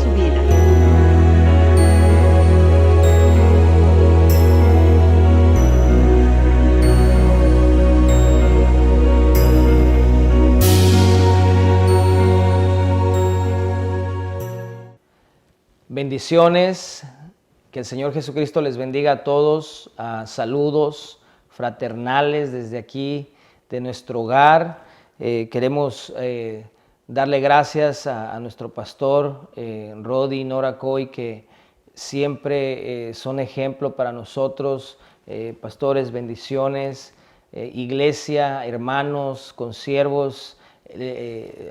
su vida. Bendiciones, que el Señor Jesucristo les bendiga a todos. Saludos fraternales desde aquí, de nuestro hogar. Queremos darle gracias a nuestro pastor Rodi y Nora Coy, que siempre son ejemplo para nosotros. Pastores, bendiciones. Iglesia, hermanos, consiervos,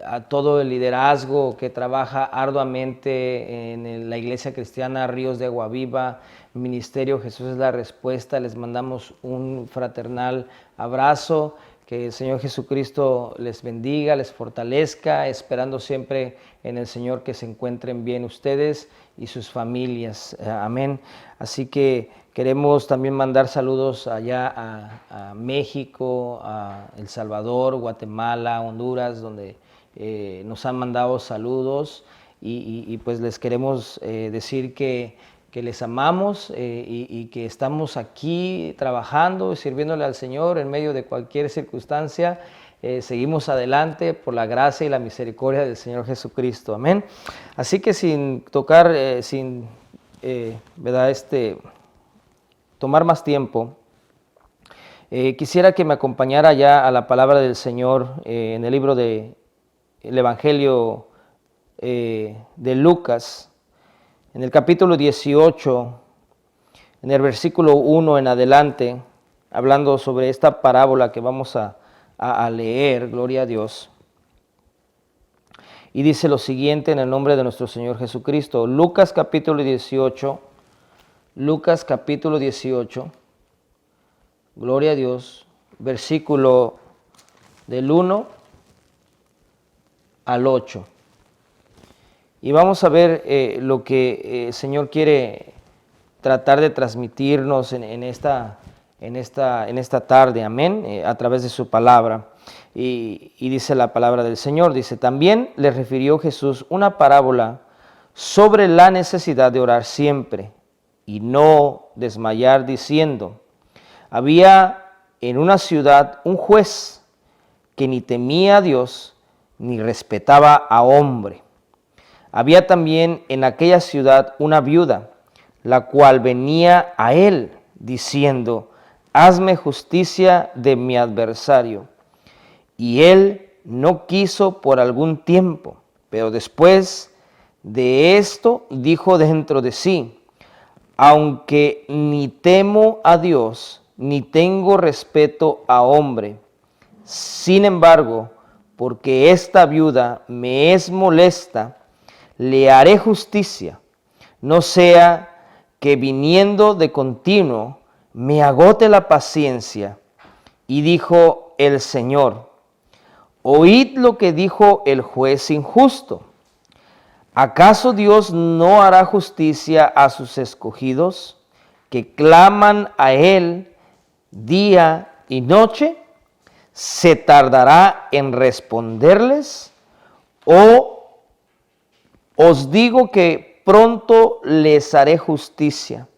a todo el liderazgo que trabaja arduamente en la Iglesia Cristiana Ríos de Agua Viva, Ministerio Jesús es la Respuesta. Les mandamos un fraternal abrazo. Que el Señor Jesucristo les bendiga, les fortalezca, esperando siempre en el Señor que se encuentren bien ustedes y sus familias. Amén. Así que queremos también mandar saludos allá a México, a El Salvador, Guatemala, Honduras, donde nos han mandado saludos y pues les queremos decir que les amamos y que estamos aquí trabajando y sirviéndole al Señor en medio de cualquier circunstancia. Seguimos adelante por la gracia y la misericordia del Señor Jesucristo. Amén. Así que sin tocar, ¿verdad? Tomar más tiempo, quisiera que me acompañara ya a la palabra del Señor en el libro del Evangelio de Lucas, en el capítulo 18, en el versículo 1 en adelante, hablando sobre esta parábola que vamos a leer, gloria a Dios. Y dice lo siguiente en el nombre de nuestro Señor Jesucristo. Lucas capítulo 18, gloria a Dios, versículo del 1 al 8. Y vamos a ver lo que el Señor quiere tratar de transmitirnos en esta tarde, amén, a través de su palabra. Y dice la palabra del Señor, dice, también le refirió Jesús una parábola sobre la necesidad de orar siempre y no desmayar, diciendo, había en una ciudad un juez que ni temía a Dios ni respetaba a hombre. Había también en aquella ciudad una viuda, la cual venía a él diciendo, hazme justicia de mi adversario. Y él no quiso por algún tiempo, pero después de esto dijo dentro de sí, aunque ni temo a Dios, ni tengo respeto a hombre, sin embargo, porque esta viuda me es molesta, le haré justicia, no sea que viniendo de continuo me agote la paciencia. Y dijo el Señor, oíd lo que dijo el juez injusto. ¿Acaso Dios no hará justicia a sus escogidos que claman a Él día y noche? ¿Se tardará en responderles? ¿O os digo que pronto les haré justicia?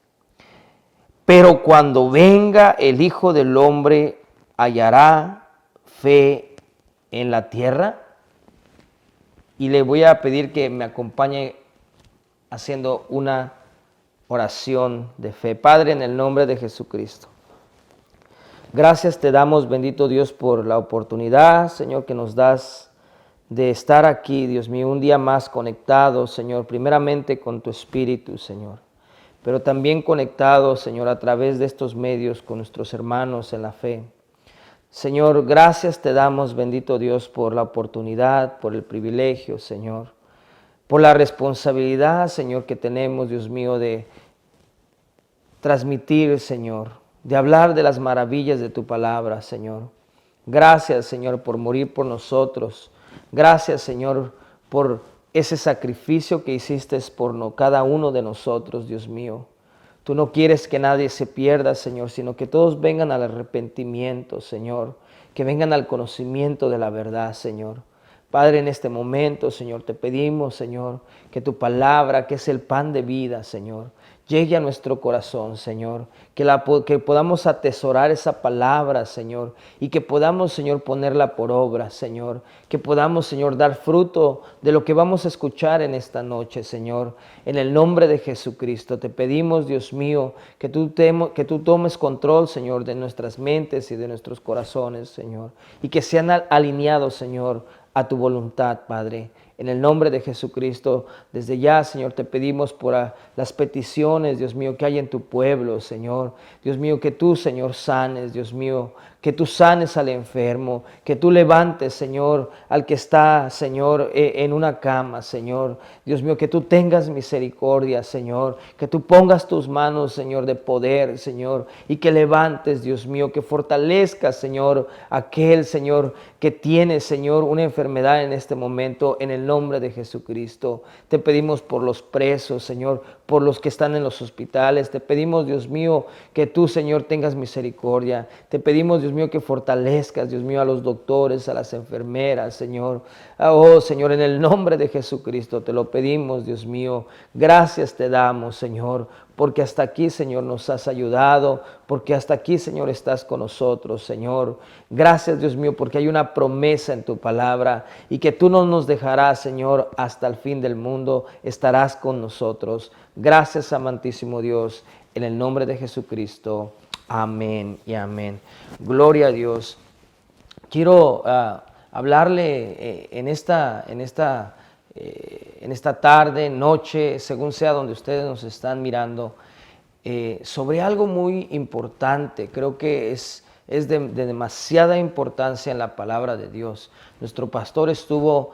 Pero cuando venga el Hijo del Hombre, ¿hallará fe en la tierra? Y le voy a pedir que me acompañe haciendo una oración de fe. Padre, en el nombre de Jesucristo, gracias te damos, bendito Dios, por la oportunidad, Señor, que nos das de estar aquí, Dios mío, un día más conectados, Señor, primeramente con tu Espíritu, Señor, pero también conectados, Señor, a través de estos medios con nuestros hermanos en la fe. Señor, gracias te damos, bendito Dios, por la oportunidad, por el privilegio, Señor, por la responsabilidad, Señor, que tenemos, Dios mío, de transmitir, Señor, de hablar de las maravillas de tu palabra, Señor. Gracias, Señor, por morir por nosotros. Gracias, Señor, por ese sacrificio que hiciste por cada uno de nosotros, Dios mío. Tú no quieres que nadie se pierda, Señor, sino que todos vengan al arrepentimiento, Señor, que vengan al conocimiento de la verdad, Señor. Padre, en este momento, Señor, te pedimos, Señor, que tu palabra, que es el pan de vida, Señor, llegue a nuestro corazón, Señor, que podamos atesorar esa palabra, Señor, y que podamos, Señor, ponerla por obra, Señor, que podamos, Señor, dar fruto de lo que vamos a escuchar en esta noche, Señor. En el nombre de Jesucristo te pedimos, Dios mío, que tú tomes control, Señor, de nuestras mentes y de nuestros corazones, Señor, y que sean alineados, Señor, a tu voluntad, Padre. En el nombre de Jesucristo, desde ya, Señor, te pedimos por las peticiones, Dios mío, que hay en tu pueblo, Señor. Dios mío, que tú, Señor, sanes, Dios mío, que tú sanes al enfermo, que tú levantes, Señor, al que está, Señor, en una cama, Señor. Dios mío, que tú tengas misericordia, Señor, que tú pongas tus manos, Señor, de poder, Señor, y que levantes, Dios mío, que fortalezcas, Señor, aquel, Señor, que tiene, Señor, una enfermedad en este momento, en el nombre de Jesucristo. Te pedimos por los presos, Señor, por los que están en los hospitales. Te pedimos, Dios mío, que tú, Señor, tengas misericordia. Te pedimos, Dios mío, que fortalezcas, Dios mío, a los doctores, a las enfermeras, Señor. Oh, Señor, en el nombre de Jesucristo te lo pedimos, Dios mío. Gracias te damos, Señor, porque hasta aquí, Señor, nos has ayudado, porque hasta aquí, Señor, estás con nosotros, Señor. Gracias, Dios mío, porque hay una promesa en tu palabra y que tú no nos dejarás, Señor, hasta el fin del mundo, estarás con nosotros. Gracias, amantísimo Dios, en el nombre de Jesucristo. Amén y amén. Gloria a Dios. Quiero hablarle en esta tarde, noche, según sea donde ustedes nos están mirando, sobre algo muy importante. Creo que es de demasiada importancia en la palabra de Dios. Nuestro pastor estuvo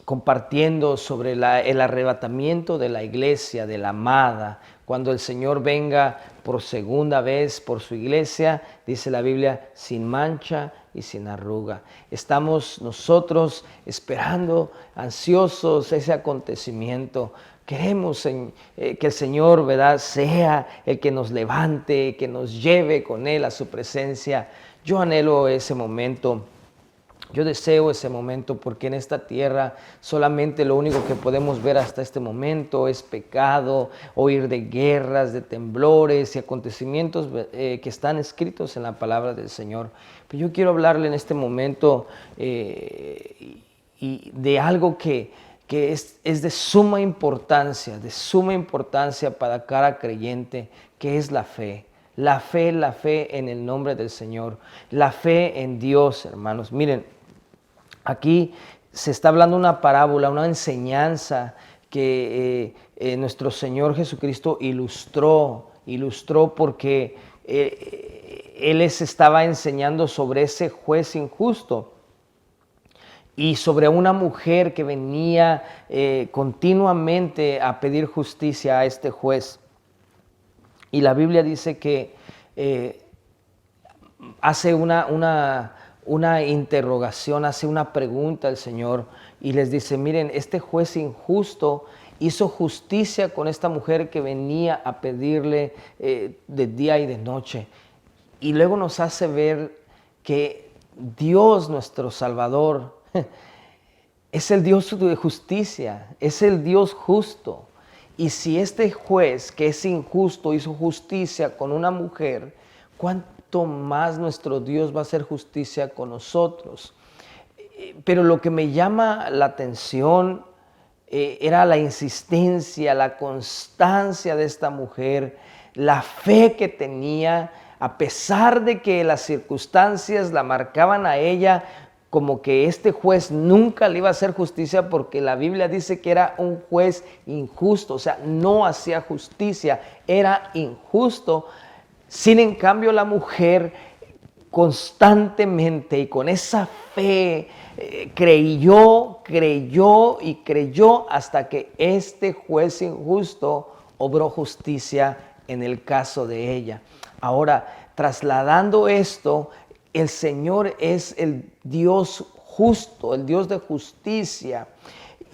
compartiendo sobre el arrebatamiento de la iglesia, de la amada, cuando el Señor venga por segunda vez por su iglesia, dice la Biblia, sin mancha y sin arruga. Estamos nosotros esperando, ansiosos, ese acontecimiento. Queremos que el Señor, ¿verdad?, sea el que nos levante, que nos lleve con Él a su presencia. Yo anhelo ese momento. Yo deseo ese momento porque en esta tierra solamente lo único que podemos ver hasta este momento es pecado, oír de guerras, de temblores y acontecimientos que están escritos en la palabra del Señor. Pero yo quiero hablarle en este momento y de algo que es de suma importancia para cada creyente, que es la fe. La fe en el nombre del Señor, la fe en Dios, hermanos. Miren, aquí se está hablando una parábola, una enseñanza que nuestro Señor Jesucristo ilustró porque Él les estaba enseñando sobre ese juez injusto y sobre una mujer que venía continuamente a pedir justicia a este juez. Y la Biblia dice que hace una interrogación, hace una pregunta al Señor y les dice, miren, este juez injusto hizo justicia con esta mujer que venía a pedirle de día y de noche. Y luego nos hace ver que Dios, nuestro Salvador, es el Dios de justicia, es el Dios justo. Y si este juez que es injusto hizo justicia con una mujer, ¿cuánto más nuestro Dios va a hacer justicia con nosotros? Pero lo que me llama la atención era la insistencia, la constancia de esta mujer, la fe que tenía, a pesar de que las circunstancias la marcaban a ella como que este juez nunca le iba a hacer justicia, porque la Biblia dice que era un juez injusto, o sea, no hacía justicia, era injusto. Sin en cambio, la mujer constantemente y con esa fe creyó hasta que este juez injusto obró justicia en el caso de ella. Ahora, trasladando esto, el Señor es el Dios justo, el Dios de justicia.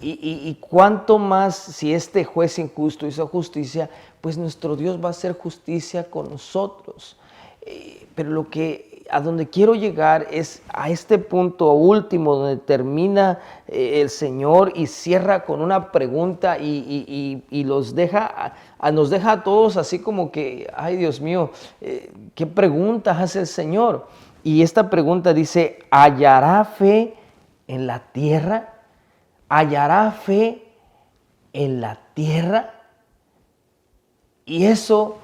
Y cuánto más si este juez injusto hizo justicia, pues nuestro Dios va a hacer justicia con nosotros. Pero lo que a donde quiero llegar es a este punto último donde termina el Señor y cierra con una pregunta y nos deja a todos así como que, ay Dios mío, ¿qué preguntas hace el Señor? Y esta pregunta dice, ¿hallará fe en la tierra? ¿Hallará fe en la tierra? Y eso,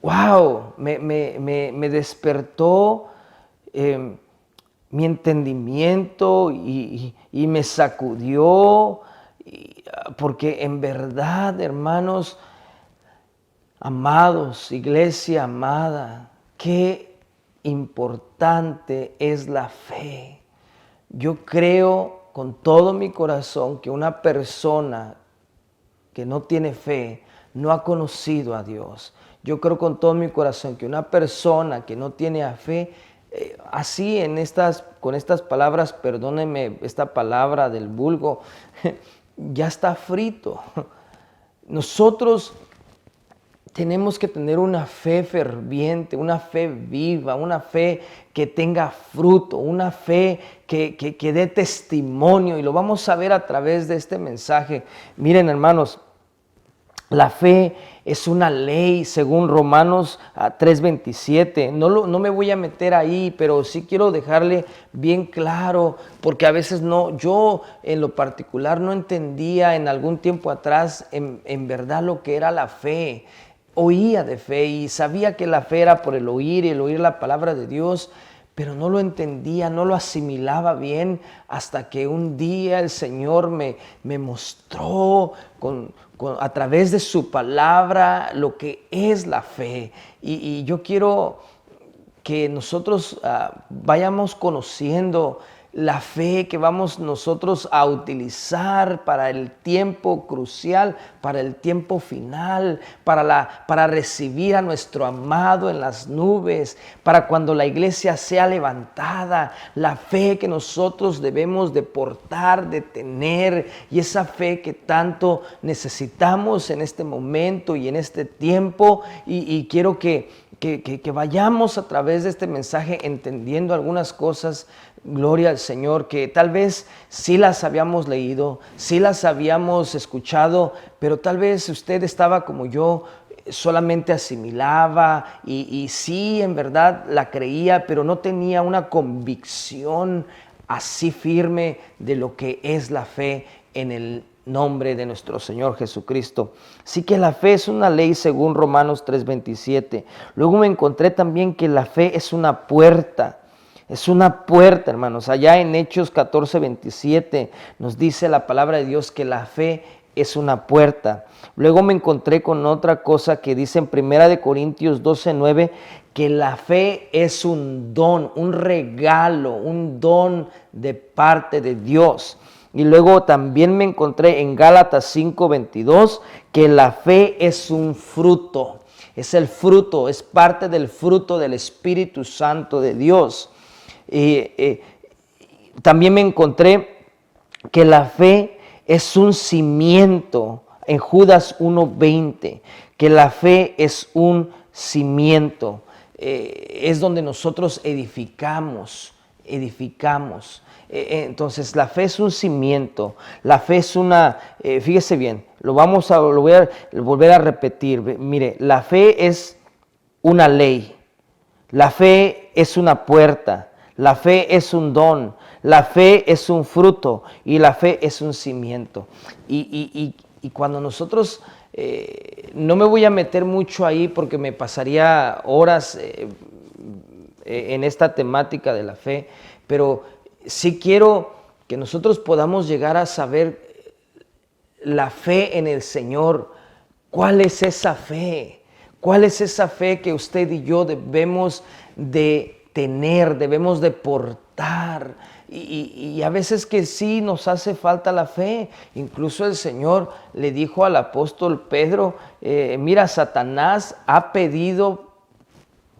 wow, me despertó mi entendimiento y me sacudió, porque en verdad, hermanos, amados, iglesia amada, qué importante es la fe. Yo creo con todo mi corazón que una persona que no tiene fe no ha conocido a Dios. Yo creo con todo mi corazón que una persona que no tiene fe, así con estas palabras, perdónenme esta palabra del vulgo, ya está frito. Nosotros tenemos que tener una fe ferviente, una fe viva, una fe que tenga fruto, una fe que dé testimonio, y lo vamos a ver a través de este mensaje. Miren, hermanos, la fe es una ley según Romanos 3:27. No me voy a meter ahí, pero sí quiero dejarle bien claro, porque a veces yo en lo particular no entendía en algún tiempo atrás en verdad lo que era la fe. Oía de fe y sabía que la fe era por el oír y el oír la palabra de Dios, pero no lo entendía, no lo asimilaba bien, hasta que un día el Señor me mostró a través de su palabra lo que es la fe. Y yo quiero que nosotros vayamos conociendo la fe que vamos nosotros a utilizar para el tiempo crucial, para el tiempo final, para recibir a nuestro amado en las nubes, para cuando la iglesia sea levantada, la fe que nosotros debemos de portar, de tener, y esa fe que tanto necesitamos en este momento y en este tiempo. Y quiero que vayamos a través de este mensaje entendiendo algunas cosas, gloria al Señor, que tal vez sí las habíamos leído, sí las habíamos escuchado, pero tal vez usted estaba como yo, solamente asimilaba y sí, en verdad la creía, pero no tenía una convicción así firme de lo que es la fe en el nombre de nuestro Señor Jesucristo. Sí que la fe es una ley según Romanos 3:27. Luego me encontré también que la fe es una puerta. Es una puerta, hermanos. Allá en Hechos 14:27 nos dice la palabra de Dios que la fe es una puerta. Luego me encontré con otra cosa que dice en 1 Corintios 12:9, que la fe es un don, un regalo, un don de parte de Dios. Y luego también me encontré en Gálatas 5:22 que la fe es un fruto. Es el fruto, es parte del fruto del Espíritu Santo de Dios. También me encontré que la fe es un cimiento en Judas 1:20, que la fe es un cimiento, es donde nosotros edificamos. Entonces la fe es un cimiento, la fe es una, fíjese bien, lo voy a volver a repetir. Mire, la fe es una ley, la fe es una puerta, la fe es un don, la fe es un fruto y la fe es un cimiento. Y cuando nosotros, no me voy a meter mucho ahí porque me pasaría horas en esta temática de la fe, pero sí quiero que nosotros podamos llegar a saber la fe en el Señor. ¿Cuál es esa fe? ¿Cuál es esa fe que usted y yo debemos de tener, debemos de portar? Y a veces que sí nos hace falta la fe. Incluso el Señor le dijo al apóstol Pedro, mira, Satanás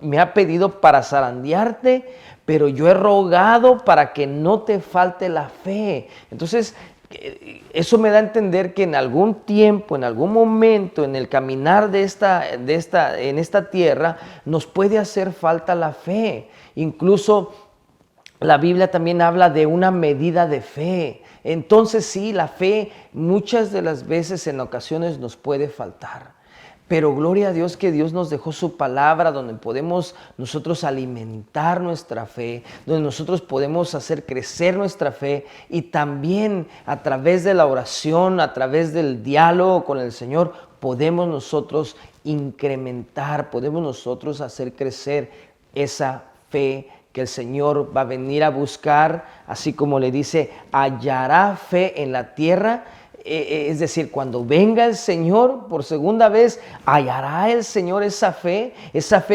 me ha pedido para zarandearte, pero yo he rogado para que no te falte la fe. Entonces, eso me da a entender que en algún tiempo, en algún momento, en el caminar en esta tierra, nos puede hacer falta la fe. Incluso la Biblia también habla de una medida de fe. Entonces sí, la fe muchas de las veces, en ocasiones, nos puede faltar. Pero gloria a Dios que Dios nos dejó su palabra donde podemos nosotros alimentar nuestra fe, donde nosotros podemos hacer crecer nuestra fe, y también a través de la oración, a través del diálogo con el Señor, podemos nosotros incrementar, podemos nosotros hacer crecer esa fe que el Señor va a venir a buscar, así como le dice, hallará fe en la tierra. Es decir, cuando venga el Señor por segunda vez, hallará el Señor esa fe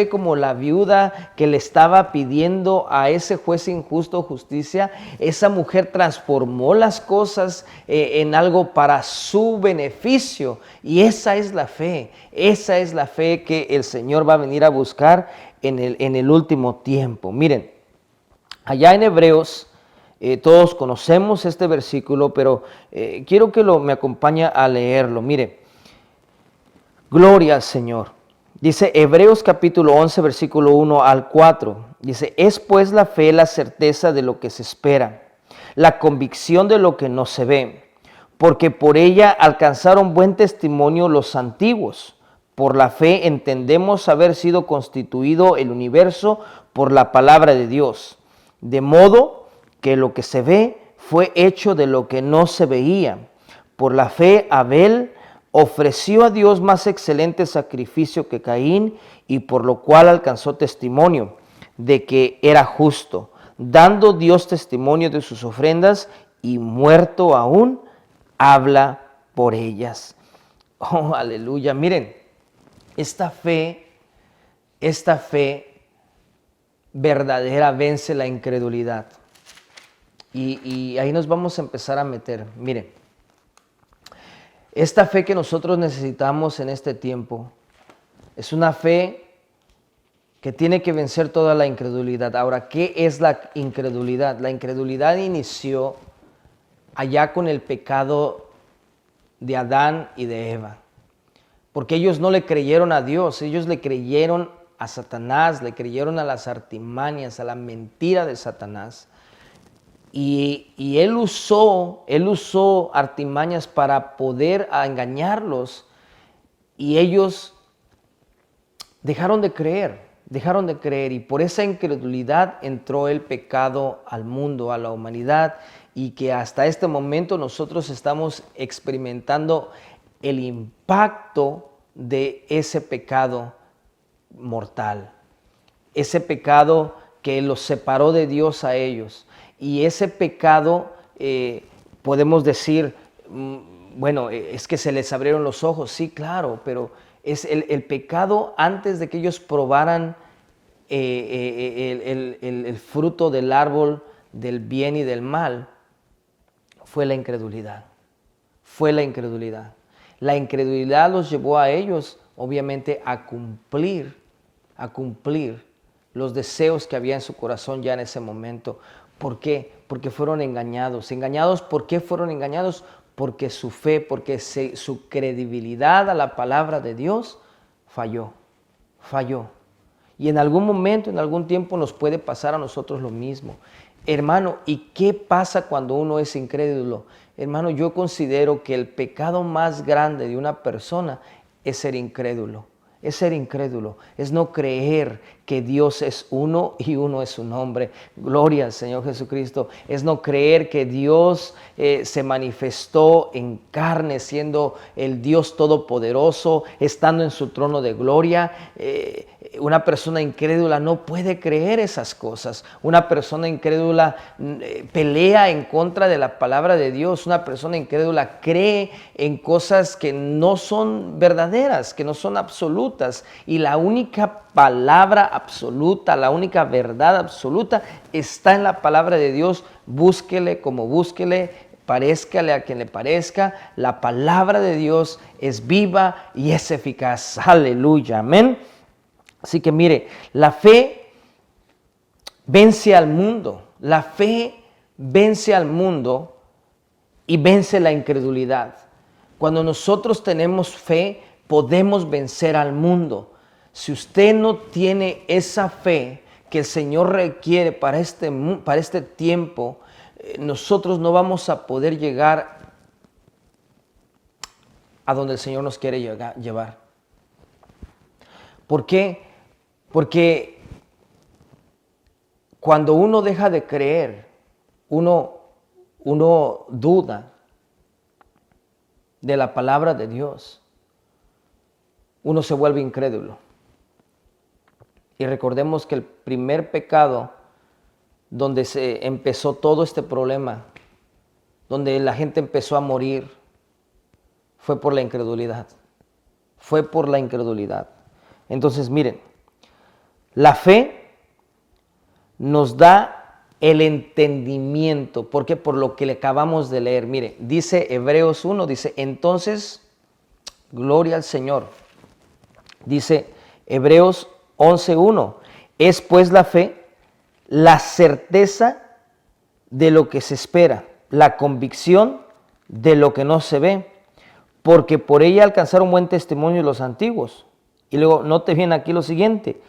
como la viuda que le estaba pidiendo a ese juez injusto justicia. Esa mujer transformó las cosas en algo para su beneficio, y esa es la fe que el Señor va a venir a buscar en el último tiempo. Miren, allá en Hebreos, todos conocemos este versículo, pero quiero que me acompañe a leerlo. Mire, gloria al Señor. Dice Hebreos capítulo 11, versículo 1 al 4. Dice, es pues la fe la certeza de lo que se espera, la convicción de lo que no se ve, porque por ella alcanzaron buen testimonio los antiguos. Por la fe entendemos haber sido constituido el universo por la palabra de Dios, de modo que lo que se ve fue hecho de lo que no se veía. Por la fe Abel ofreció a Dios más excelente sacrificio que Caín, y por lo cual alcanzó testimonio de que era justo, dando Dios testimonio de sus ofrendas, y muerto aún, habla por ellas. Oh, aleluya. Miren, esta fe verdadera vence la incredulidad. Y ahí nos vamos a empezar a meter. Miren, esta fe que nosotros necesitamos en este tiempo es una fe que tiene que vencer toda la incredulidad. Ahora, ¿qué es la incredulidad? La incredulidad inició allá con el pecado de Adán y de Eva, porque ellos no le creyeron a Dios, ellos le creyeron a Satanás, le creyeron a las artimañas, a la mentira de Satanás. Y él usó artimañas para poder engañarlos, y ellos dejaron de creer, y por esa incredulidad entró el pecado al mundo, a la humanidad, y que hasta este momento nosotros estamos experimentando el impacto de ese pecado mortal, ese pecado que los separó de Dios a ellos. Y ese pecado, podemos decir, bueno, es que se les abrieron los ojos, sí, claro, pero es el pecado antes de que ellos probaran el fruto del árbol del bien y del mal, fue la incredulidad. La incredulidad los llevó a ellos, obviamente, a cumplir los deseos que había en su corazón ya en ese momento. ¿Por qué? Porque fueron engañados. ¿Engañados por qué fueron engañados? Porque su fe, su credibilidad a la palabra de Dios falló. Y en algún momento, en algún tiempo nos puede pasar a nosotros lo mismo. Hermano, ¿y qué pasa cuando uno es incrédulo? Hermano, yo considero que el pecado más grande de una persona es ser incrédulo. Es no creer que Dios es uno y uno es su nombre. Gloria al Señor Jesucristo. Es no creer que Dios se manifestó en carne, siendo el Dios todopoderoso, estando en su trono de gloria. Una persona incrédula no puede creer esas cosas. Una persona incrédula pelea en contra de la palabra de Dios. Una persona incrédula cree en cosas que no son verdaderas, que no son absolutas. Y la única palabra absoluta, la única verdad absoluta está en la palabra de Dios. Búsquele como búsquele, parezcale a quien le parezca. La palabra de Dios es viva y es eficaz. Aleluya, amén. Así que mire, la fe vence al mundo. La fe vence al mundo y vence la incredulidad. Cuando nosotros tenemos fe, podemos vencer al mundo. Si usted no tiene esa fe que el Señor requiere para este tiempo, nosotros no vamos a poder llegar a donde el Señor nos quiere llevar. ¿Por qué? Porque cuando uno deja de creer, uno duda de la palabra de Dios. Uno se vuelve incrédulo. Y recordemos que el primer pecado donde se empezó todo este problema, donde la gente empezó a morir, fue por la incredulidad. Fue por la incredulidad. Entonces, miren, la fe nos da el entendimiento. ¿Por qué? Por lo que le acabamos de leer. Mire, dice Hebreos 1, dice, entonces, gloria al Señor. Dice Hebreos 11:1, es pues la fe, la certeza de lo que se espera, la convicción de lo que no se ve, porque por ella alcanzaron buen testimonio los antiguos. Y luego, note bien aquí lo siguiente,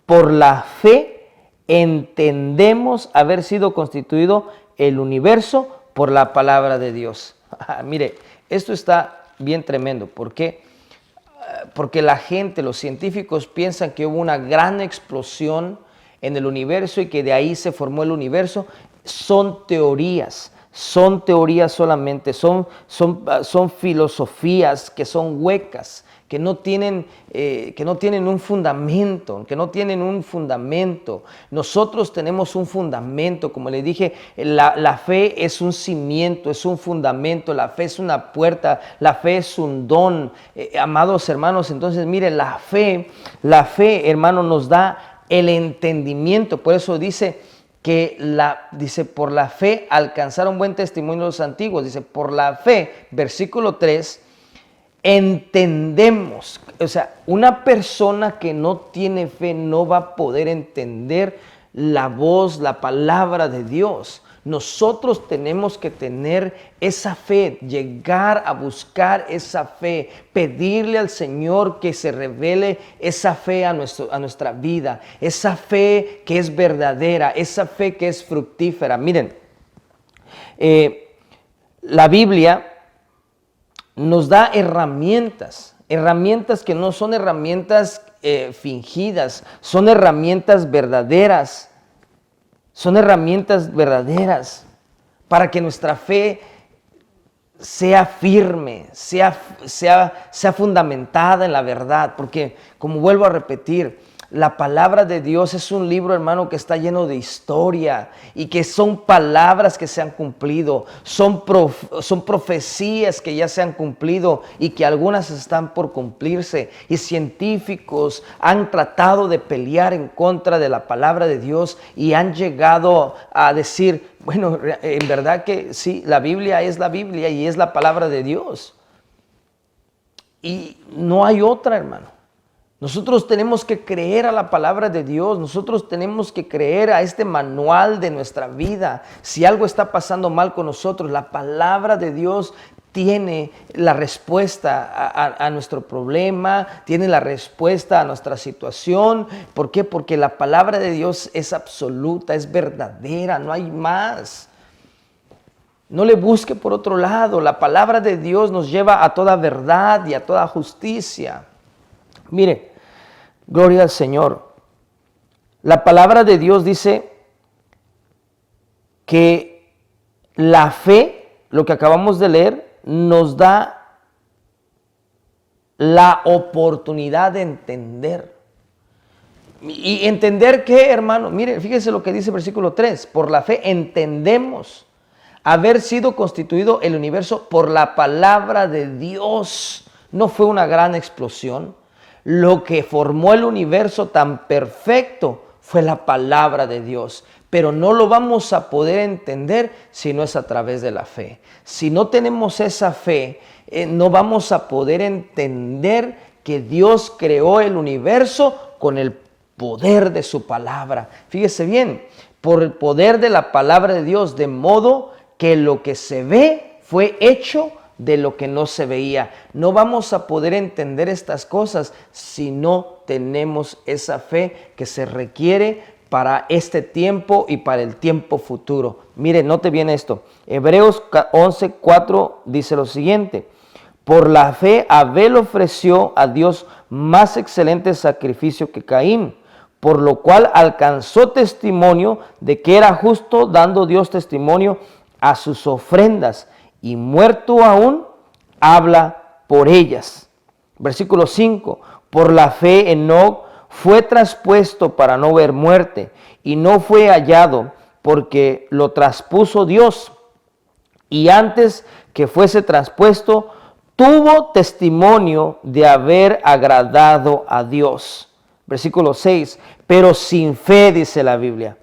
por la fe entendemos haber sido constituido el universo por la palabra de Dios. Mire, esto está bien tremendo. ¿Por qué? Porque la gente, los científicos piensan que hubo una gran explosión en el universo y que de ahí se formó el universo. Son teorías solamente, son filosofías que son huecas, que no tienen un fundamento, Nosotros tenemos un fundamento, como le dije, la fe es un cimiento, es un fundamento, la fe es una puerta, la fe es un don. Amados hermanos, entonces mire, la fe, hermano, nos da el entendimiento. Por eso dice que dice, por la fe alcanzaron buen testimonio los antiguos. Dice, por la fe, versículo 3, entendemos. O sea, una persona que no tiene fe no va a poder entender la voz, la palabra de Dios. Nosotros tenemos que tener esa fe, llegar a buscar esa fe, pedirle al Señor que se revele esa fe a nuestra vida, esa fe que es verdadera, esa fe que es fructífera. Miren, la Biblia nos da herramientas que no son herramientas fingidas, son herramientas verdaderas. Son herramientas verdaderas para que nuestra fe sea firme, sea fundamentada en la verdad. Porque, como vuelvo a repetir, la palabra de Dios es un libro, hermano, que está lleno de historia y que son palabras que se han cumplido, son profecías que ya se han cumplido y que algunas están por cumplirse. Y científicos han tratado de pelear en contra de la palabra de Dios y han llegado a decir, bueno, en verdad que sí, la Biblia es la Biblia y es la palabra de Dios. Y no hay otra, hermano. Nosotros tenemos que creer a la palabra de Dios, nosotros tenemos que creer a este manual de nuestra vida. Si algo está pasando mal con nosotros, la palabra de Dios tiene la respuesta a nuestro problema, tiene la respuesta a nuestra situación. ¿Por qué? Porque la palabra de Dios es absoluta, es verdadera, no hay más. No le busque por otro lado, la palabra de Dios nos lleva a toda verdad y a toda justicia. Mire, gloria al Señor. La palabra de Dios dice que la fe, lo que acabamos de leer, nos da la oportunidad de entender. ¿Y entender qué, hermano? Mire, fíjese lo que dice el versículo 3. Por la fe entendemos haber sido constituido el universo por la palabra de Dios. No fue una gran explosión. Lo que formó el universo tan perfecto fue la palabra de Dios. Pero no lo vamos a poder entender si no es a través de la fe. Si no tenemos esa fe, no vamos a poder entender que Dios creó el universo con el poder de su palabra. Fíjese bien, por el poder de la palabra de Dios, de modo que lo que se ve fue hecho de lo que no se veía. No vamos a poder entender estas cosas si no tenemos esa fe que se requiere para este tiempo y para el tiempo futuro. Mire, note bien esto. Hebreos 11:4 dice lo siguiente: por la fe Abel ofreció a Dios más excelente sacrificio que Caín, por lo cual alcanzó testimonio de que era justo, dando Dios testimonio a sus ofrendas, y muerto aún, habla por ellas. Versículo 5, por la fe Enoc fue traspuesto para no ver muerte, y no fue hallado porque lo traspuso Dios, y antes que fuese traspuesto, tuvo testimonio de haber agradado a Dios. Versículo 6, pero sin fe, dice la Biblia.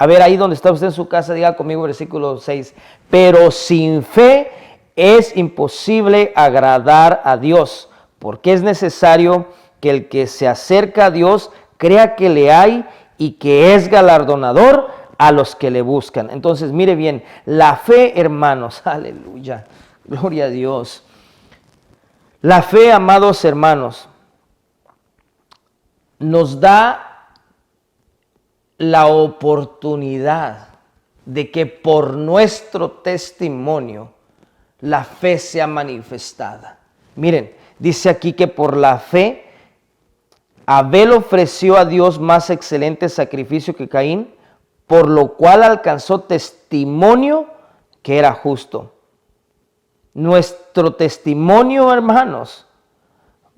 A ver, ahí donde está usted en su casa, diga conmigo versículo 6. Pero sin fe es imposible agradar a Dios, porque es necesario que el que se acerca a Dios crea que le hay y que es galardonador a los que le buscan. Entonces, mire bien, la fe, hermanos, aleluya, gloria a Dios. La fe, amados hermanos, nos da la oportunidad de que por nuestro testimonio la fe sea manifestada. Miren, dice aquí que por la fe Abel ofreció a Dios más excelente sacrificio que Caín, por lo cual alcanzó testimonio que era justo. Nuestro testimonio, hermanos,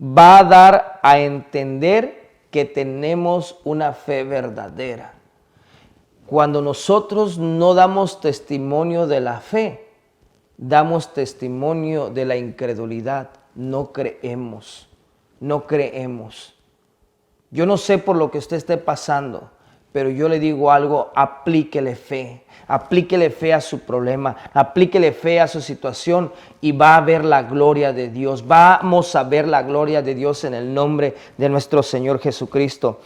va a dar a entender que tenemos una fe verdadera. Cuando nosotros no damos testimonio de la fe, damos testimonio de la incredulidad. No creemos, no creemos. Yo no sé por lo que usted esté pasando, pero yo le digo algo: aplíquele fe a su problema, aplíquele fe a su situación y va a ver la gloria de Dios. Vamos a ver la gloria de Dios en el nombre de nuestro Señor Jesucristo.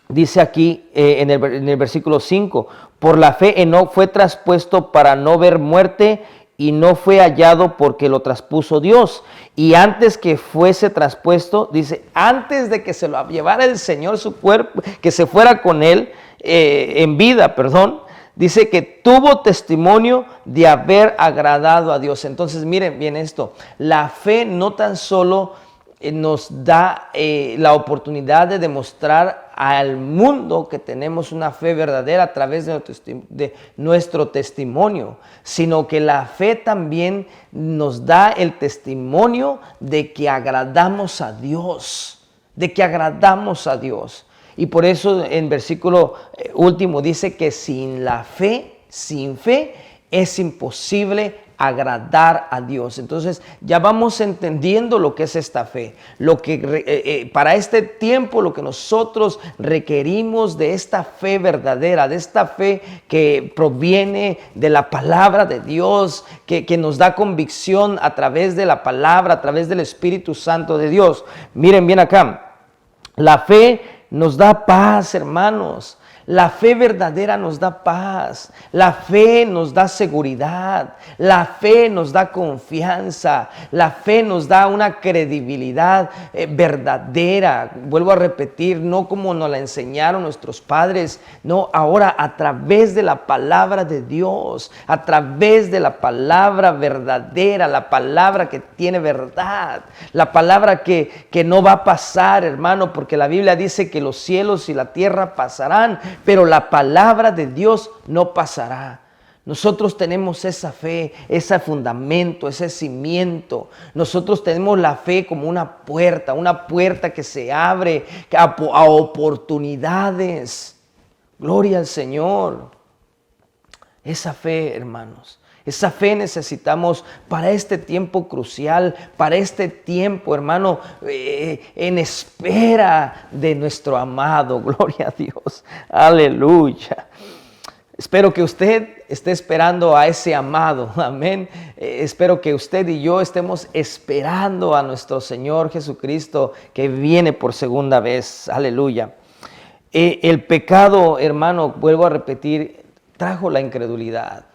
Dice aquí en el versículo 5, por la fe Enoc fue traspuesto para no ver muerte y no fue hallado porque lo traspuso Dios. Y antes que fuese traspuesto, dice, antes de que se lo llevara el Señor su cuerpo, que se fuera con él en vida, dice que tuvo testimonio de haber agradado a Dios. Entonces miren bien esto, la fe no tan solo nos da la oportunidad de demostrar al mundo que tenemos una fe verdadera a través de nuestro testimonio, sino que la fe también nos da el testimonio de que agradamos a Dios, Y por eso en versículo último dice que sin fe es imposible agradar a Dios. Entonces ya vamos entendiendo lo que es esta fe, lo que para este tiempo lo que nosotros requerimos de esta fe verdadera, de esta fe que proviene de la palabra de Dios, que nos da convicción a través de la palabra, a través del Espíritu Santo de Dios. Miren bien acá, la fe nos da paz, hermanos. La fe verdadera nos da paz, la fe nos da seguridad, la fe nos da confianza, la fe nos da una credibilidad verdadera. Vuelvo a repetir, no como nos la enseñaron nuestros padres, no, ahora a través de la palabra de Dios, a través de la palabra verdadera, la palabra que tiene verdad, la palabra que no va a pasar, hermano, porque la Biblia dice que los cielos y la tierra pasarán, pero la palabra de Dios no pasará. Nosotros tenemos esa fe, ese fundamento, ese cimiento. Nosotros tenemos la fe como una puerta que se abre a oportunidades. Gloria al Señor. Esa fe, hermanos, esa fe necesitamos para este tiempo crucial, para este tiempo, hermano, en espera de nuestro amado. Gloria a Dios. Aleluya. Espero que usted esté esperando a ese amado. Amén. Espero que usted y yo estemos esperando a nuestro Señor Jesucristo que viene por segunda vez. Aleluya. El pecado, hermano, vuelvo a repetir, trajo la incredulidad.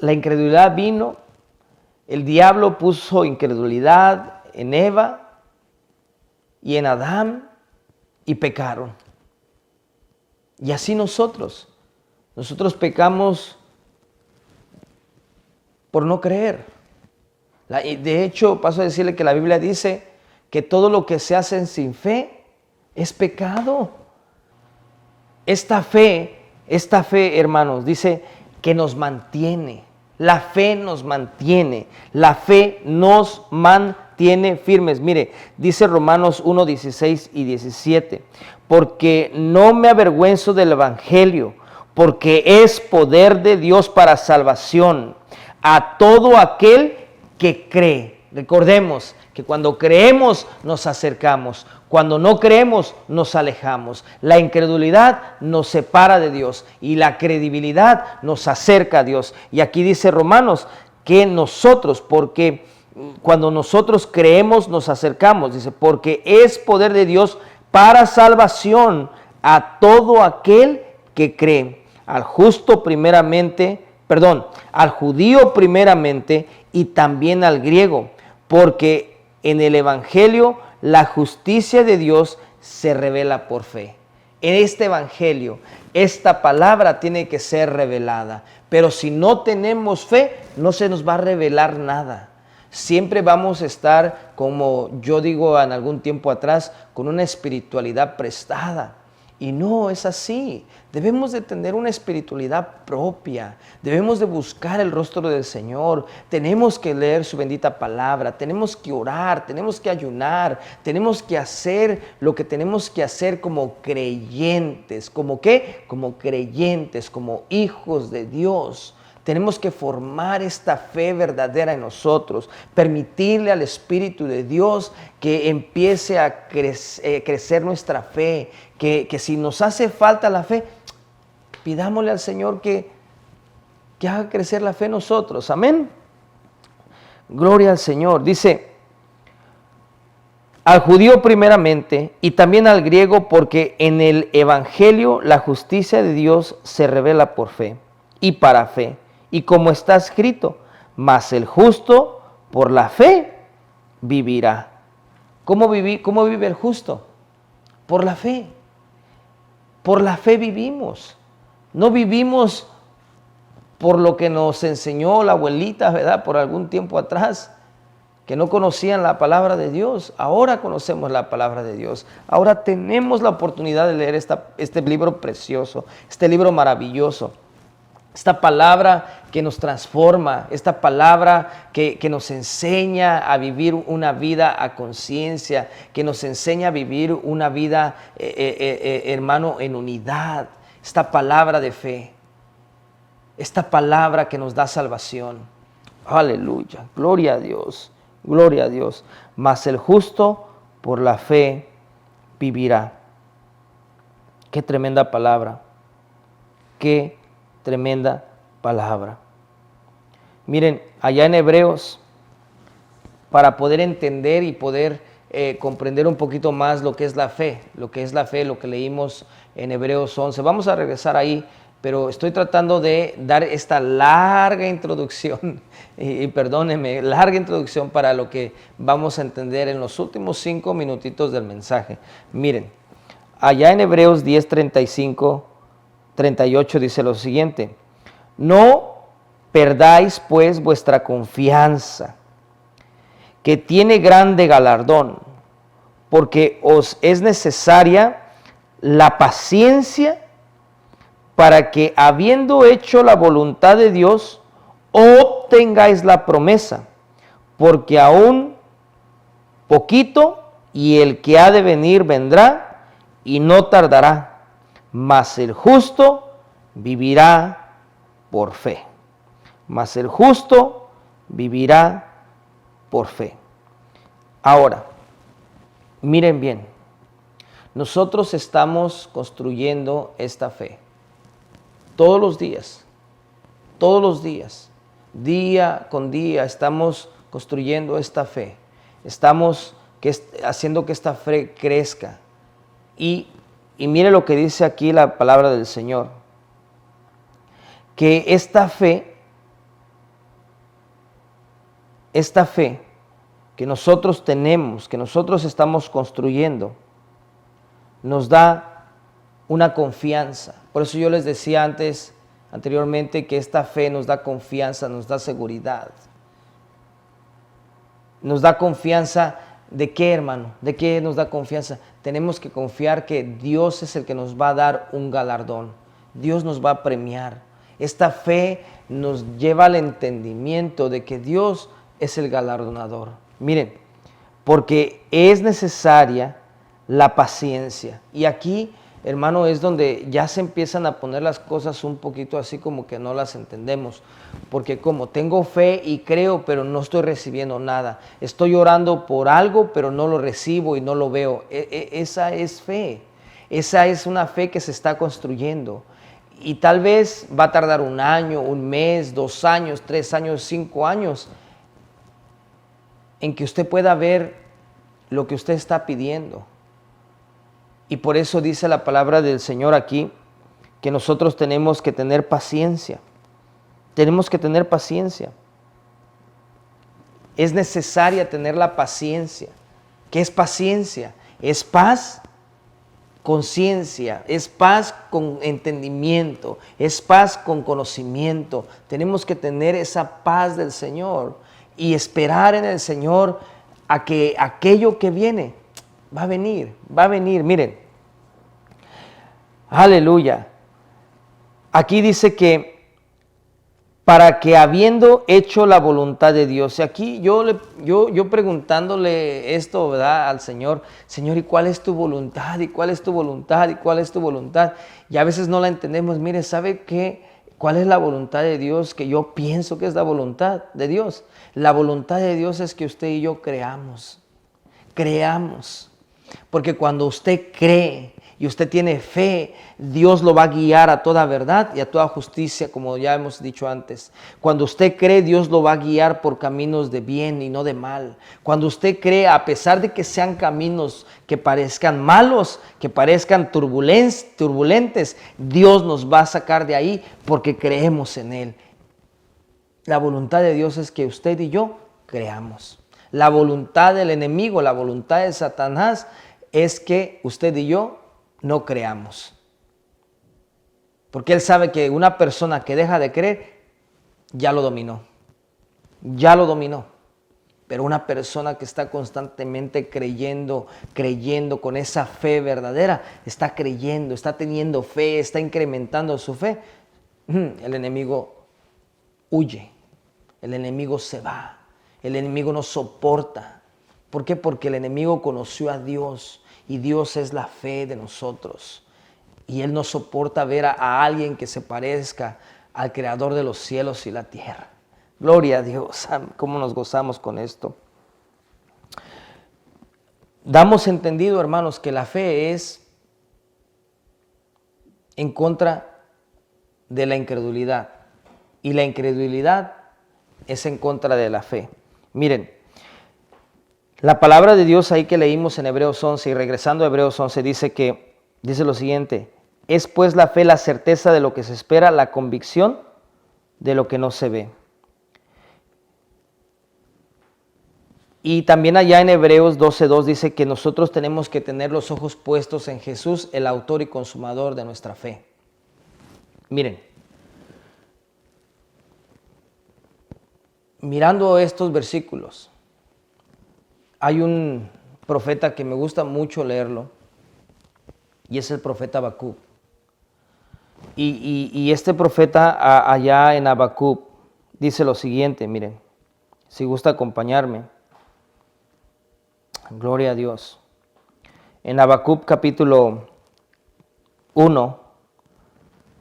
la incredulidad vino, el diablo puso incredulidad en Eva y en Adán y pecaron. Y así nosotros pecamos por no creer. De hecho, paso a decirle que la Biblia dice que todo lo que se hace sin fe es pecado. Esta fe, hermanos, dice que nos mantiene. La fe nos mantiene. La fe nos mantiene firmes. Mire, dice Romanos 1, 16 y 17. Porque no me avergüenzo del evangelio, porque es poder de Dios para salvación a todo aquel que cree. Recordemos que cuando creemos nos acercamos, cuando no creemos nos alejamos. La incredulidad nos separa de Dios y la credibilidad nos acerca a Dios. Y aquí dice Romanos que nosotros, porque cuando nosotros creemos nos acercamos, dice, porque es poder de Dios para salvación a todo aquel que cree, al justo primeramente, al judío primeramente y también al griego, porque en el evangelio la justicia de Dios se revela por fe. En este evangelio, esta palabra tiene que ser revelada, pero si no tenemos fe, no se nos va a revelar nada. Siempre vamos a estar, como yo digo en algún tiempo atrás, con una espiritualidad prestada. Y no es así. Debemos de tener una espiritualidad propia. Debemos de buscar el rostro del Señor. Tenemos que leer su bendita palabra. Tenemos que orar. Tenemos que ayunar. Tenemos que hacer lo que tenemos que hacer como creyentes. ¿Como qué? Como creyentes, como hijos de Dios. Tenemos que formar esta fe verdadera en nosotros, permitirle al Espíritu de Dios que empiece a crecer nuestra fe, que si nos hace falta la fe, pidámosle al Señor que haga crecer la fe en nosotros. Amén. Gloria al Señor. Dice, al judío primeramente y también al griego, porque en el evangelio la justicia de Dios se revela por fe y para fe. Y como está escrito, mas el justo por la fe vivirá. ¿Cómo vive el justo? Por la fe. Por la fe vivimos. No vivimos por lo que nos enseñó la abuelita, ¿verdad? Por algún tiempo atrás, que no conocían la palabra de Dios. Ahora conocemos la palabra de Dios. Ahora tenemos la oportunidad de leer este libro precioso, este libro maravilloso. Esta palabra que nos transforma, esta palabra que nos enseña a vivir una vida a conciencia, que nos enseña a vivir una vida, hermano, en unidad. Esta palabra de fe, esta palabra que nos da salvación. Aleluya, gloria a Dios, gloria a Dios. Mas el justo por la fe vivirá. Qué tremenda palabra, qué tremenda palabra. Miren, allá en Hebreos, para poder entender y poder comprender un poquito más lo que es la fe, lo que leímos en Hebreos 11. Vamos a regresar ahí, pero estoy tratando de dar esta larga introducción, y perdónenme, larga introducción para lo que vamos a entender en los últimos 5 minutitos del mensaje. Miren, allá en Hebreos 10, 38 dice lo siguiente: no perdáis pues vuestra confianza, que tiene grande galardón, porque os es necesaria la paciencia para que, habiendo hecho la voluntad de Dios, obtengáis la promesa, porque aún poquito y el que ha de venir vendrá y no tardará. Mas el justo vivirá por fe. Mas el justo vivirá por fe. Ahora, miren bien, nosotros estamos construyendo esta fe todos los días, día con día estamos construyendo esta fe. Estamos haciendo que esta fe crezca. Y mire lo que dice aquí la palabra del Señor, que esta fe esta fe que nosotros tenemos, que nosotros estamos construyendo, nos da una confianza. Por eso yo les decía anteriormente, que esta fe nos da confianza, nos da seguridad. Nos da confianza. ¿De qué, hermano? ¿De qué nos da confianza? Tenemos que confiar que Dios es el que nos va a dar un galardón. Dios nos va a premiar. Esta fe nos lleva al entendimiento de que Dios es el galardonador. Miren, porque es necesaria la paciencia. Y aquí, hermano, es donde ya se empiezan a poner las cosas un poquito así como que no las entendemos. Porque como tengo fe y creo, pero no estoy recibiendo nada. Estoy orando por algo, pero no lo recibo y no lo veo. Esa es fe. Esa es una fe que se está construyendo. Y tal vez va a tardar 1 año, 1 mes, 2 años, 3 años, 5 años en que usted pueda ver lo que usted está pidiendo. Y por eso dice la palabra del Señor aquí, que nosotros tenemos que tener paciencia. Tenemos que tener paciencia. Es necesaria tener la paciencia. ¿Qué es paciencia? Es paz, conciencia, es paz con entendimiento, es paz con conocimiento. Tenemos que tener esa paz del Señor y esperar en el Señor a que aquello que viene va a venir. Miren, aleluya. Aquí dice que para que habiendo hecho la voluntad de Dios. Y aquí yo preguntándole esto, ¿verdad?, al Señor, Señor, ¿y cuál es tu voluntad? ¿Y cuál es tu voluntad? ¿Y cuál es tu voluntad? Y a veces no la entendemos. Mire, ¿sabe qué? ¿Cuál es la voluntad de Dios? Que yo pienso que es la voluntad de Dios. La voluntad de Dios es que usted y yo creamos. Porque cuando usted cree y usted tiene fe, Dios lo va a guiar a toda verdad y a toda justicia, como ya hemos dicho antes. Cuando usted cree, Dios lo va a guiar por caminos de bien y no de mal. Cuando usted cree, a pesar de que sean caminos que parezcan malos, que parezcan turbulentes, Dios nos va a sacar de ahí porque creemos en Él. La voluntad de Dios es que usted y yo creamos. La voluntad del enemigo, la voluntad de Satanás es que usted y yo no creamos. Porque él sabe que una persona que deja de creer ya lo dominó. Pero una persona que está constantemente creyendo con esa fe verdadera, está creyendo, está teniendo fe, está incrementando su fe, el enemigo huye, el enemigo se va, el enemigo no soporta. ¿Por qué? Porque el enemigo conoció a Dios y Dios es la fe de nosotros. Y Él no soporta ver a alguien que se parezca al Creador de los cielos y la tierra. Gloria a Dios, cómo nos gozamos con esto. Damos entendido, hermanos, que la fe es en contra de la incredulidad. Y la incredulidad es en contra de la fe. Miren, la palabra de Dios ahí que leímos en Hebreos 11 y regresando a Hebreos 11 dice lo siguiente: es pues la fe la certeza de lo que se espera, la convicción de lo que no se ve. Y también allá en Hebreos 12:2 dice que nosotros tenemos que tener los ojos puestos en Jesús, el autor y consumador de nuestra fe. Miren, mirando estos versículos, hay un profeta que me gusta mucho leerlo y es el profeta Habacuc. Y este profeta allá en Habacuc dice lo siguiente, miren, si gusta acompañarme. Gloria a Dios. En Habacuc capítulo 1,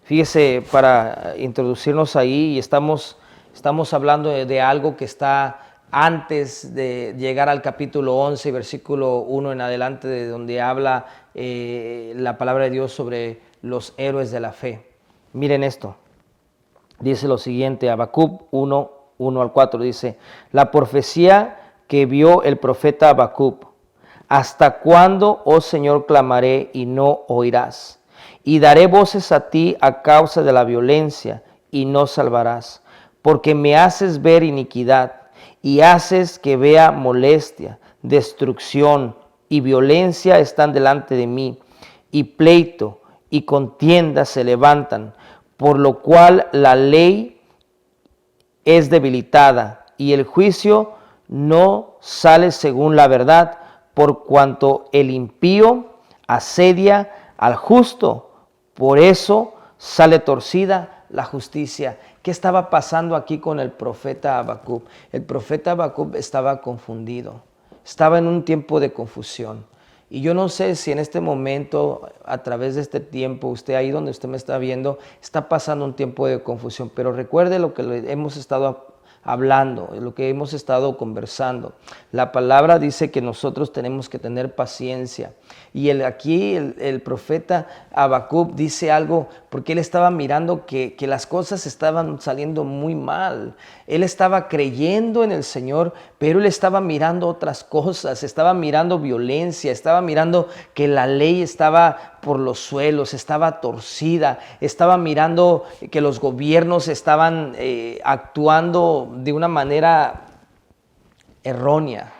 fíjese, para introducirnos ahí, y estamos hablando de algo que está antes de llegar al capítulo 11, versículo 1 en adelante, de donde habla la palabra de Dios sobre los héroes de la fe. Miren esto, dice lo siguiente, Habacuc 1, 1 al 4, dice: la profecía que vio el profeta Habacuc: ¿hasta cuándo, oh Señor, clamaré y no oirás? Y daré voces a ti a causa de la violencia y no salvarás, porque me haces ver iniquidad y haces que vea molestia, destrucción y violencia están delante de mí, y pleito y contienda se levantan, por lo cual la ley es debilitada y el juicio no sale según la verdad, por cuanto el impío asedia al justo, por eso sale torcida la justicia. ¿Qué estaba pasando aquí con el profeta Habacuc? El profeta Habacuc estaba confundido, estaba en un tiempo de confusión. Y yo no sé si en este momento, a través de este tiempo, usted ahí donde usted me está viendo, está pasando un tiempo de confusión. Pero recuerde lo que hemos estado hablando, lo que hemos estado conversando. La palabra dice que nosotros tenemos que tener paciencia. Y aquí el profeta Habacuc dice algo, porque él estaba mirando que las cosas estaban saliendo muy mal. Él estaba creyendo en el Señor, pero él estaba mirando otras cosas, estaba mirando violencia, estaba mirando que la ley estaba por los suelos, estaba torcida, estaba mirando que los gobiernos estaban actuando de una manera errónea,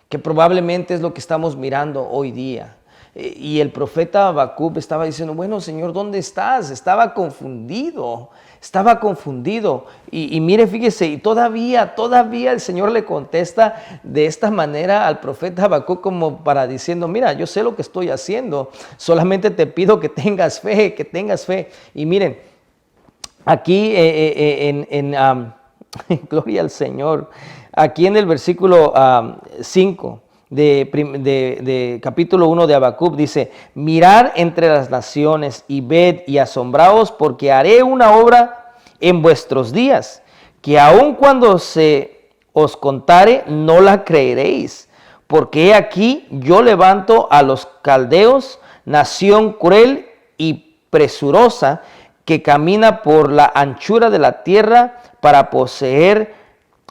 que probablemente es lo que estamos mirando hoy día. Y el profeta Habacuc estaba diciendo, bueno, Señor, ¿dónde estás? Estaba confundido. Y mire, fíjese, y todavía el Señor le contesta de esta manera al profeta Habacuc, como para diciendo, mira, yo sé lo que estoy haciendo, solamente te pido que tengas fe. Y miren, aquí gloria al Señor, aquí en el versículo 5, de capítulo 1 de Habacuc dice, mirad entre las naciones y ved y asombraos, porque haré una obra en vuestros días, que aun cuando se os contare, no la creeréis, porque he aquí yo levanto a los caldeos, nación cruel y presurosa, que camina por la anchura de la tierra para poseer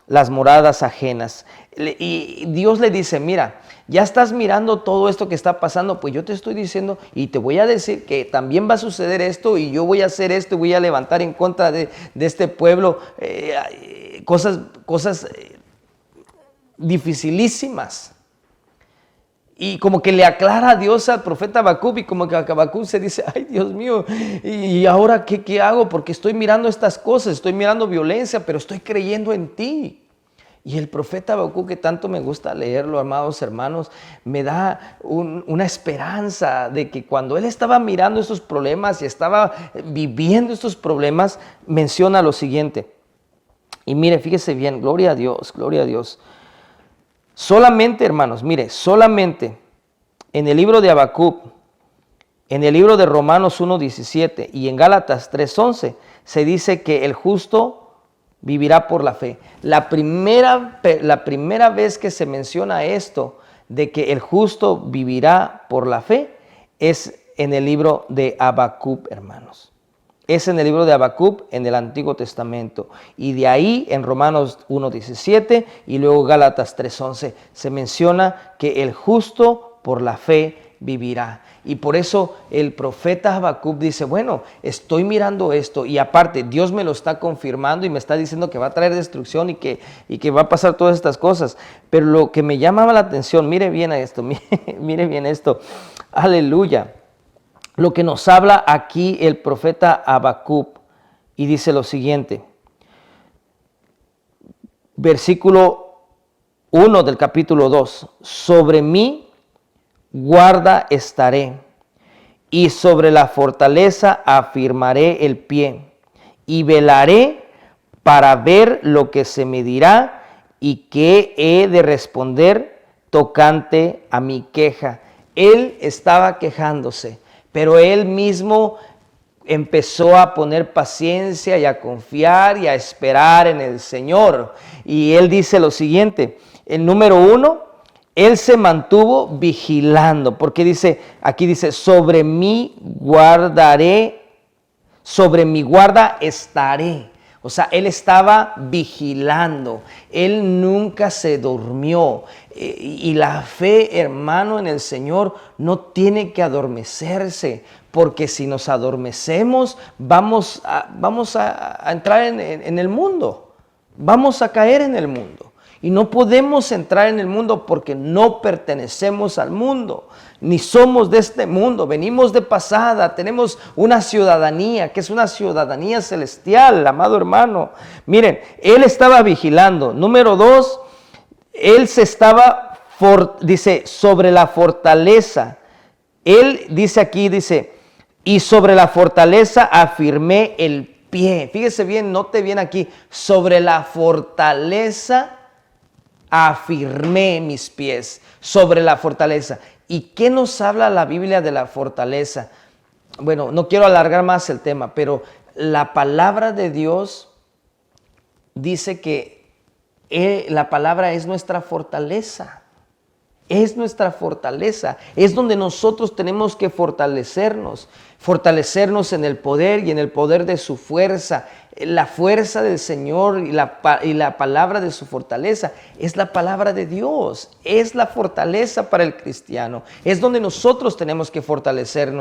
las moradas ajenas. Y Dios le dice, mira, ya estás mirando todo esto que está pasando, pues yo te estoy diciendo y te voy a decir que también va a suceder esto y yo voy a hacer esto y voy a levantar en contra de este pueblo cosas dificilísimas. Y como que le aclara a Dios al profeta Habacuc, y como que Habacuc se dice, ay Dios mío, ¿y ahora qué hago? Porque estoy mirando estas cosas, estoy mirando violencia, pero estoy creyendo en ti. Y el profeta Habacuc, que tanto me gusta leerlo, amados hermanos, me da una esperanza de que cuando él estaba mirando estos problemas y estaba viviendo estos problemas, menciona lo siguiente. Y mire, fíjese bien, gloria a Dios, gloria a Dios. Solamente, hermanos, mire, solamente en el libro de Habacuc, en el libro de Romanos 1:17 y en Gálatas 3:11 se dice que el justo vivirá por la fe. La primera vez que se menciona esto de que el justo vivirá por la fe es en el libro de Habacuc, hermanos. Es en el libro de Habacuc en el Antiguo Testamento. Y de ahí en Romanos 1:17 y luego Gálatas 3:11 se menciona que el justo por la fe vivirá. Y por eso el profeta Habacuc dice, bueno, estoy mirando esto y aparte Dios me lo está confirmando y me está diciendo que va a traer destrucción y que va a pasar todas estas cosas. Pero lo que me llamaba la atención, mire bien esto, mire bien esto, aleluya. Lo que nos habla aquí el profeta Habacuc y dice lo siguiente, versículo 1 del capítulo 2, sobre mí guarda estaré, y sobre la fortaleza afirmaré el pie, y velaré para ver lo que se me dirá y qué he de responder tocante a mi queja. Él estaba quejándose, pero él mismo empezó a poner paciencia y a confiar y a esperar en el Señor. Y él dice lo siguiente, el número 1, él se mantuvo vigilando, porque aquí dice, sobre mí guardaré, sobre mi guarda estaré. O sea, él estaba vigilando, él nunca se durmió. Y la fe, hermano, en el Señor no tiene que adormecerse, porque si nos adormecemos, vamos a entrar en el mundo, vamos a caer en el mundo. Y no podemos entrar en el mundo porque no pertenecemos al mundo, ni somos de este mundo, venimos de pasada, tenemos una ciudadanía que es una ciudadanía celestial, amado hermano. Miren, él estaba vigilando. Número 2, él se estaba, dice, sobre la fortaleza. Él dice aquí, dice, y sobre la fortaleza afirmé el pie. Fíjese bien, note bien aquí, sobre la fortaleza afirmé mis pies, sobre la fortaleza. ¿Y qué nos habla la Biblia de la fortaleza? Bueno, no quiero alargar más el tema, pero la palabra de Dios dice que la palabra es nuestra fortaleza. Es nuestra fortaleza, es donde nosotros tenemos que fortalecernos en el poder y en el poder de su fuerza. La fuerza del Señor y la palabra de su fortaleza es la palabra de Dios, es la fortaleza para el cristiano. Es donde nosotros tenemos que fortalecer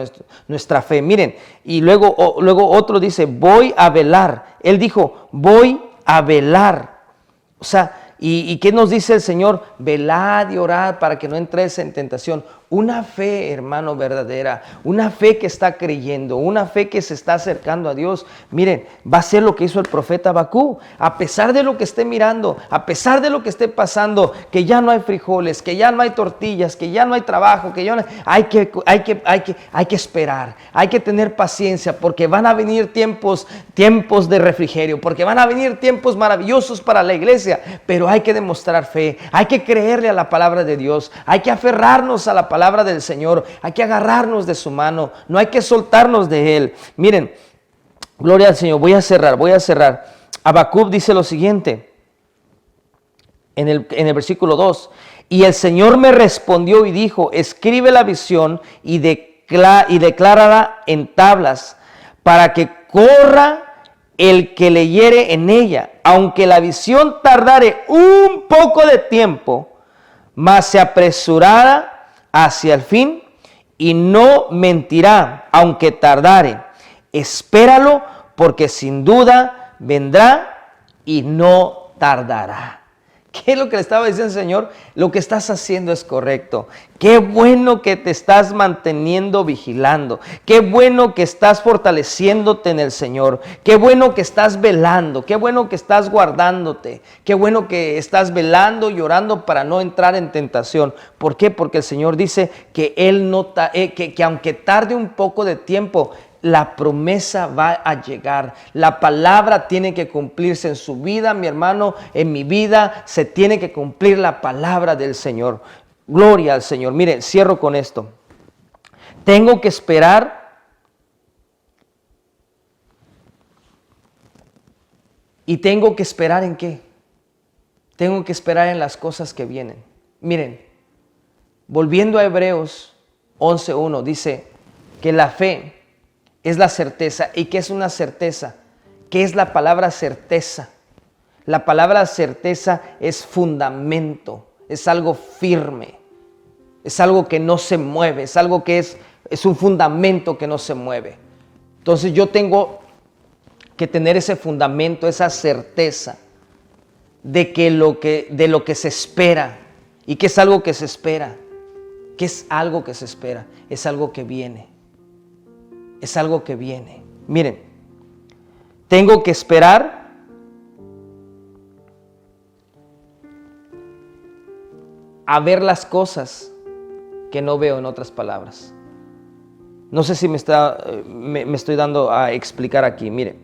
nuestra fe. Miren, y luego otro dice, voy a velar. Él dijo, voy a velar. O sea, ¿y qué nos dice el Señor? Velad y orad para que no entréis en tentación. Una fe, hermano, verdadera, una fe que está creyendo, una fe que se está acercando a Dios. Miren, va a ser lo que hizo el profeta Habacuc. A pesar de lo que esté mirando, a pesar de lo que esté pasando, que ya no hay frijoles, que ya no hay tortillas, que ya no hay trabajo, que ya no hay que esperar, hay que tener paciencia, porque van a venir tiempos de refrigerio, porque van a venir tiempos maravillosos para la iglesia, pero hay que demostrar fe, hay que creerle a la palabra de Dios, hay que aferrarnos a la palabra del Señor, hay que agarrarnos de su mano, no hay que soltarnos de Él. Miren, gloria al Señor. Voy a cerrar. Habacuc dice lo siguiente, en el versículo 2, y el Señor me respondió y dijo, escribe la visión y declárala en tablas, para que corra el que leyere en ella, aunque la visión tardare un poco de tiempo, mas se apresurará hacia el fin y no mentirá, aunque tardare. Espéralo, porque sin duda vendrá y no tardará. ¿Qué es lo que le estaba diciendo el Señor? Lo que estás haciendo es correcto. Qué bueno que te estás manteniendo vigilando. Qué bueno que estás fortaleciéndote en el Señor. Qué bueno que estás velando. Qué bueno que estás guardándote. Qué bueno que estás velando y orando para no entrar en tentación. ¿Por qué? Porque el Señor dice que que aunque tarde un poco de tiempo, la promesa va a llegar. La palabra tiene que cumplirse en su vida, mi hermano, en mi vida. Se tiene que cumplir la palabra del Señor. Gloria al Señor. Mire, cierro con esto. Tengo que esperar. ¿Y tengo que esperar en qué? Tengo que esperar en las cosas que vienen. Miren, volviendo a Hebreos 11:1, dice que la fe es la certeza. ¿Y qué es una certeza? ¿Qué es la palabra certeza? La palabra certeza es fundamento, es algo firme, es algo que no se mueve, es algo que es un fundamento que no se mueve. Entonces yo tengo que tener ese fundamento, esa certeza de lo que se espera. ¿Y qué es algo que se espera? ¿Qué es algo que se espera? Es algo que viene. Es algo que viene. Miren, tengo que esperar a ver las cosas que no veo, en otras palabras. No sé si me estoy dando a explicar aquí. Miren,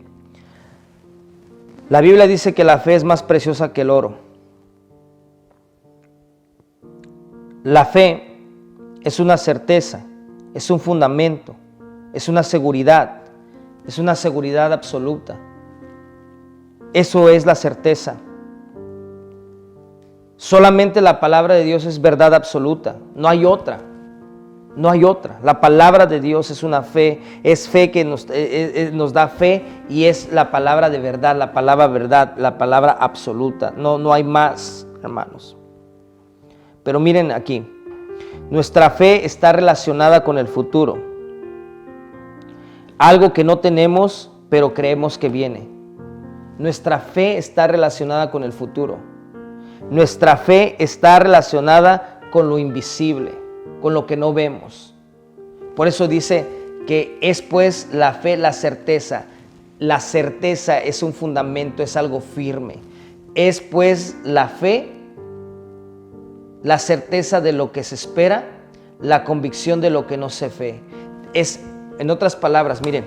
la Biblia dice que la fe es más preciosa que el oro. La fe es una certeza, es un fundamento. Es una seguridad absoluta. Eso es la certeza. Solamente la palabra de Dios es verdad absoluta, no hay otra. La palabra de Dios es una fe, es fe que nos da fe y es la palabra de verdad, la palabra absoluta. No hay más, hermanos. Pero miren aquí, nuestra fe está relacionada con el futuro. Algo que no tenemos, pero creemos que viene. Nuestra fe está relacionada con el futuro. Nuestra fe está relacionada con lo invisible, con lo que no vemos. Por eso dice que es pues la fe la certeza. La certeza es un fundamento, es algo firme. Es pues la fe la certeza de lo que se espera, la convicción de lo que no se ve. Es, en otras palabras, miren,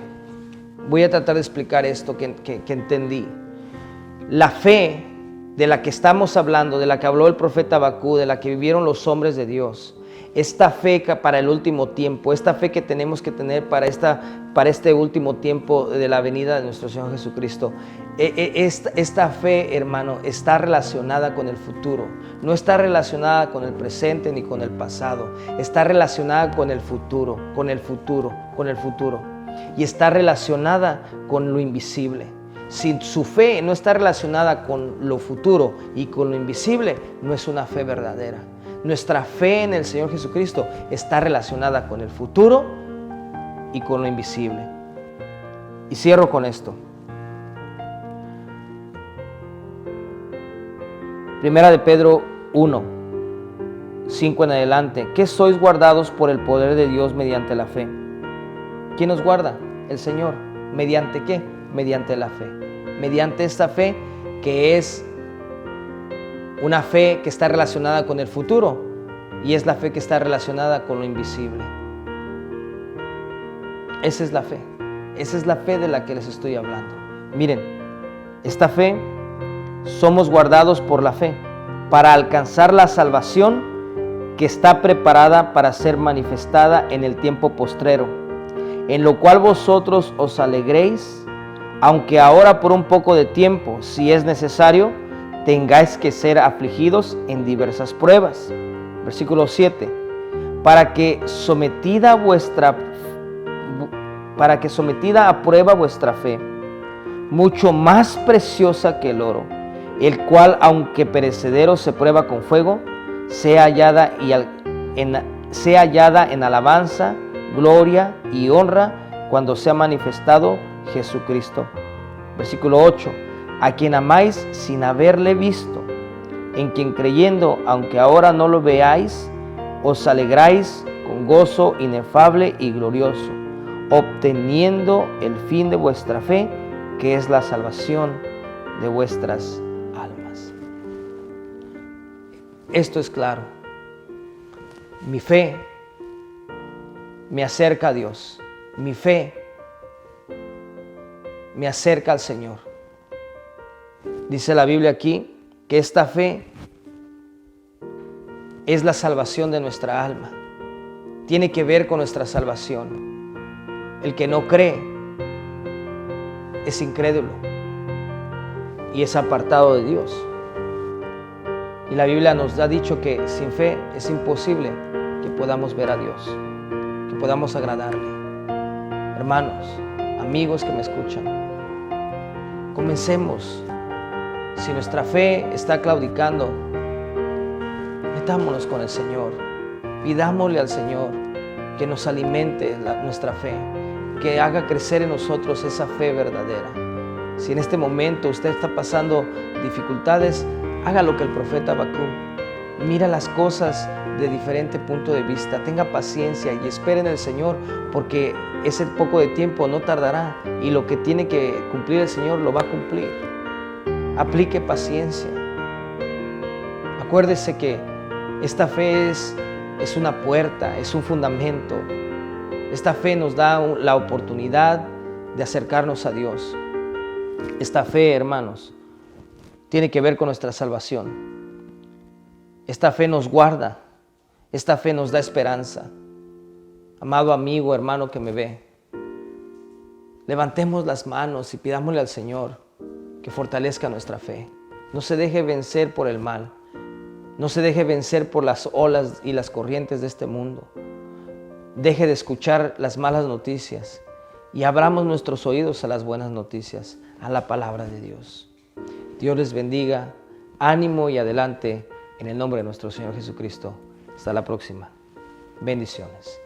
voy a tratar de explicar esto que entendí. La fe de la que estamos hablando, de la que habló el profeta Habacuc, de la que vivieron los hombres de Dios, esta fe para el último tiempo, esta fe que tenemos que tener para este último tiempo de la venida de nuestro Señor Jesucristo, esta fe, hermano, está relacionada con el futuro. No está relacionada con el presente ni con el pasado. Está relacionada con el futuro, con el futuro, con el futuro. Y está relacionada con lo invisible. Si su fe no está relacionada con lo futuro y con lo invisible, no es una fe verdadera. Nuestra fe en el Señor Jesucristo está relacionada con el futuro y con lo invisible. Y cierro con esto. Primera de Pedro 1, 5 en adelante. ¿Qué sois guardados por el poder de Dios mediante la fe? ¿Quién nos guarda? El Señor. ¿Mediante qué? Mediante la fe. Mediante esta fe que es una fe que está relacionada con el futuro y es la fe que está relacionada con lo invisible. Esa es la fe. Esa es la fe de la que les estoy hablando. Miren, esta fe somos guardados por la fe para alcanzar la salvación que está preparada para ser manifestada en el tiempo postrero, en lo cual vosotros os alegréis, aunque ahora por un poco de tiempo, si es necesario, tengáis que ser afligidos en diversas pruebas. Versículo 7. Para que sometida a prueba vuestra fe, mucho más preciosa que el oro, el cual, aunque perecedero se prueba con fuego, sea hallada en alabanza, gloria y honra cuando sea manifestado Jesucristo. Versículo 8. A quien amáis sin haberle visto, en quien creyendo, aunque ahora no lo veáis, os alegráis con gozo inefable y glorioso, obteniendo el fin de vuestra fe, que es la salvación de vuestras almas. Esto es claro. Mi fe me acerca a Dios. Mi fe me acerca al Señor. Dice la Biblia aquí que esta fe es la salvación de nuestra alma. Tiene que ver con nuestra salvación. El que no cree es incrédulo y es apartado de Dios. Y la Biblia nos ha dicho que sin fe es imposible que podamos ver a Dios, que podamos agradarle. Hermanos, amigos que me escuchan, comencemos. Si nuestra fe está claudicando, metámonos con el Señor. Pidámosle al Señor que nos alimente nuestra fe, que haga crecer en nosotros esa fe verdadera. Si en este momento usted está pasando dificultades, haga lo que el profeta Habacuc. Mira las cosas de diferente punto de vista. Tenga paciencia y espere en el Señor, porque ese poco de tiempo no tardará y lo que tiene que cumplir el Señor lo va a cumplir. Aplique paciencia. Acuérdese que esta fe es una puerta, es un fundamento. Esta fe nos da la oportunidad de acercarnos a Dios. Esta fe, hermanos, tiene que ver con nuestra salvación. Esta fe nos guarda. Esta fe nos da esperanza. Amado amigo, hermano que me ve, levantemos las manos y pidámosle al Señor que fortalezca nuestra fe. No se deje vencer por el mal. No se deje vencer por las olas y las corrientes de este mundo. Deje de escuchar las malas noticias y abramos nuestros oídos a las buenas noticias, a la palabra de Dios. Dios les bendiga. Ánimo y adelante en el nombre de nuestro Señor Jesucristo. Hasta la próxima. Bendiciones.